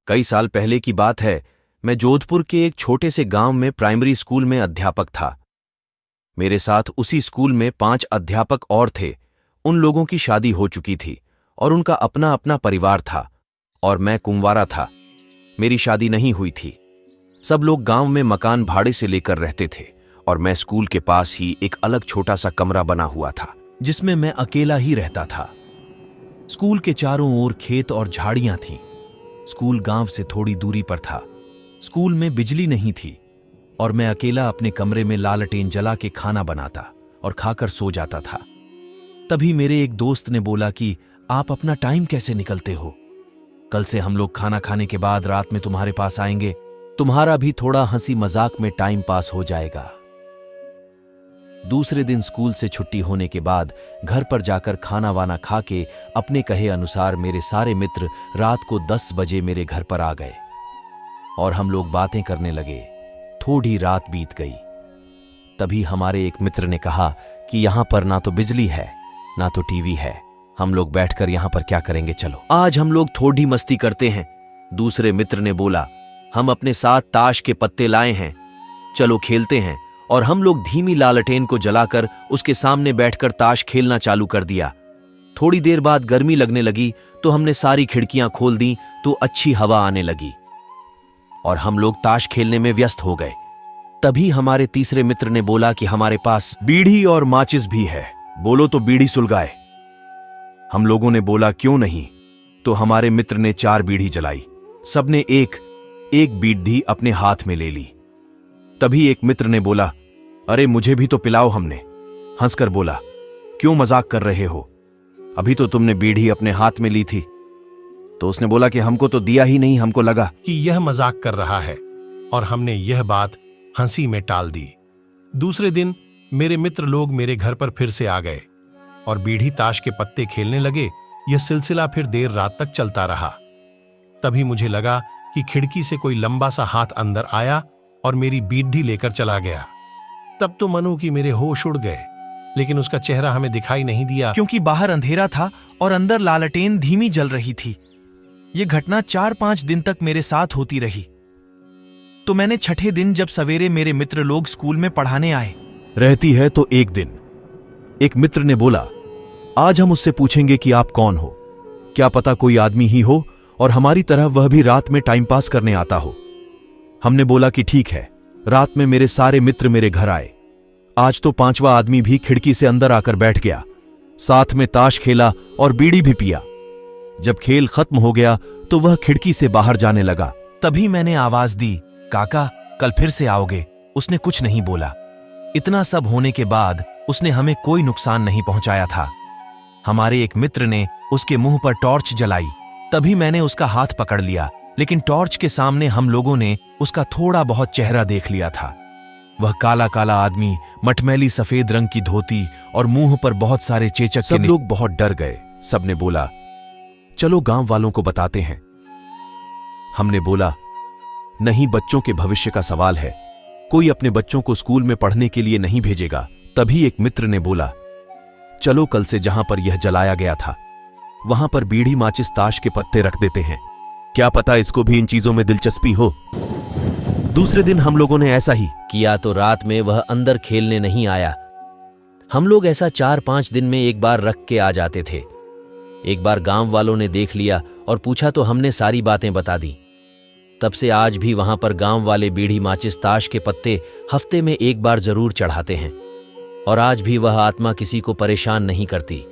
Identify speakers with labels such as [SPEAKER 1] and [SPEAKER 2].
[SPEAKER 1] कई साल पहले की बात है। मैं जोधपुर के एक छोटे से गांव में प्राइमरी स्कूल में अध्यापक था। मेरे साथ उसी स्कूल में 5 अध्यापक और थे। उन लोगों की शादी हो चुकी थी और उनका अपना अपना परिवार था और मैं कुंवारा था। मेरी शादी नहीं हुई थी। सब लोग गांव में मकान भाड़े से लेकर रहते थे और मैं स्कूल के पास ही एक अलग छोटा सा कमरा बना हुआ था जिसमें मैं अकेला ही रहता था। स्कूल के चारों ओर खेत और झाड़ियां थीं। स्कूल गांव से थोड़ी दूरी पर था। स्कूल में बिजली नहीं थी और मैं अकेला अपने कमरे में लालटेन जला के खाना बनाता और खाकर सो जाता था। तभी मेरे एक दोस्त ने बोला कि आप अपना टाइम कैसे निकलते हो? कल से हम लोग खाना खाने के बाद रात में तुम्हारे पास आएंगे। तुम्हारा भी थोड़ा हंसी मजाक में टाइम पास हो जाएगा। दूसरे दिन स्कूल से छुट्टी होने के बाद घर पर जाकर खाना वाना खा के अपने कहे अनुसार मेरे सारे मित्र रात को 10 बजे मेरे घर पर आ गए और हम लोग बातें करने लगे। थोड़ी रात बीत गई। तभी हमारे एक मित्र ने कहा कि यहां पर ना तो बिजली है ना तो टीवी है, हम लोग बैठकर यहां पर क्या करेंगे, चलो आज हम लोग थोड़ी मस्ती करते हैं। दूसरे मित्र ने बोला, हम अपने साथ ताश के पत्ते लाए हैं, चलो खेलते हैं। और हम लोग धीमी लालटेन को जलाकर उसके सामने बैठकर ताश खेलना चालू कर दिया। थोड़ी देर बाद गर्मी लगने लगी तो हमने सारी खिड़कियां खोल दी तो अच्छी हवा आने लगी और हम लोग ताश खेलने में व्यस्त हो गए। तभी हमारे तीसरे मित्र ने बोला कि हमारे पास बीड़ी और माचिस भी है, बोलो तो बीड़ी सुलगाए। हम लोगों ने बोला क्यों नहीं, तो हमारे मित्र ने 4 बीड़ी जलाई। सबने एक बीड़ी अपने हाथ में ले ली। तभी एक मित्र ने बोला, अरे मुझे भी तो पिलाओ। हमने हंसकर बोला, क्यों मजाक कर रहे हो, अभी तो तुमने बीड़ी अपने हाथ में ली थी। तो उसने बोला कि हमको तो दिया ही नहीं, हमको लगा
[SPEAKER 2] कि यह मजाक कर रहा है और हमने यह बात हंसी में टाल दी। दूसरे दिन मेरे मित्र लोग मेरे घर पर फिर से आ गए और बीड़ी ताश के पत्ते खेलने लगे। यह सिलसिला फिर देर रात तक चलता रहा। तभी मुझे लगा कि खिड़की से कोई लंबा सा हाथ अंदर आया और मेरी बीड़ी लेकर चला गया। तब तो मनु कि मेरे होश उड़ गए, लेकिन उसका चेहरा हमें दिखाई नहीं दिया
[SPEAKER 3] क्योंकि बाहर अंधेरा था और अंदर लालटेन धीमी जल रही थी। यह घटना 4-5 दिन तक मेरे साथ होती रही। तो मैंने छठे दिन जब सवेरे मेरे मित्र लोग स्कूल में पढ़ाने आए,
[SPEAKER 1] रहती है तो एक दिन एक मित्र ने बोला, आज हम उससे पूछेंगे कि आप कौन हो, क्या पता कोई आदमी ही हो और हमारी तरह वह भी रात में टाइम पास करने आता हो। हमने बोला कि ठीक है। रात में मेरे सारे मित्र मेरे घर आए। आज तो 5वां आदमी भी खिड़की से अंदर आकर बैठ गया। साथ में ताश खेला और बीड़ी भी पिया। जब खेल खत्म हो गया तो वह खिड़की से बाहर जाने लगा।
[SPEAKER 3] तभी मैंने आवाज दी, काका कल फिर से आओगे? उसने कुछ नहीं बोला। इतना सब होने के बाद उसने हमें कोई नुकसान नहीं पहुंचाया था। हमारे एक मित्र ने उसके मुंह पर टॉर्च जलाई। तभी मैंने उसका हाथ पकड़ लिया, लेकिन टॉर्च के सामने हम लोगों ने उसका थोड़ा बहुत चेहरा देख लिया था। वह काला काला आदमी, मटमैली सफेद रंग की धोती और मुंह पर बहुत सारे चेचक। सब लोग बहुत डर गए। सबने बोला, चलो गांव वालों को बताते हैं। हमने बोला, नहीं, बच्चों के भविष्य का सवाल है, कोई अपने बच्चों को स्कूल में पढ़ने के लिए नहीं भेजेगा। तभी एक मित्र ने बोला, चलो कल से जहां पर यह जलाया गया था वहां पर बीड़ी माचिस ताश के पत्ते रख देते हैं, क्या पता इसको भी इन चीजों में दिलचस्पी हो। दूसरे दिन हम लोगों ने ऐसा ही
[SPEAKER 4] किया तो रात में वह अंदर खेलने नहीं आया। हम लोग ऐसा 4-5 दिन में एक बार रख के आ जाते थे। एक बार गांव वालों ने देख लिया और पूछा तो हमने सारी बातें बता दी। तब से आज भी वहां पर गांव वाले बीड़ी माचिस ताश के पत्ते हफ्ते में एक बार जरूर चढ़ाते हैं और आज भी वह आत्मा किसी को परेशान नहीं करती।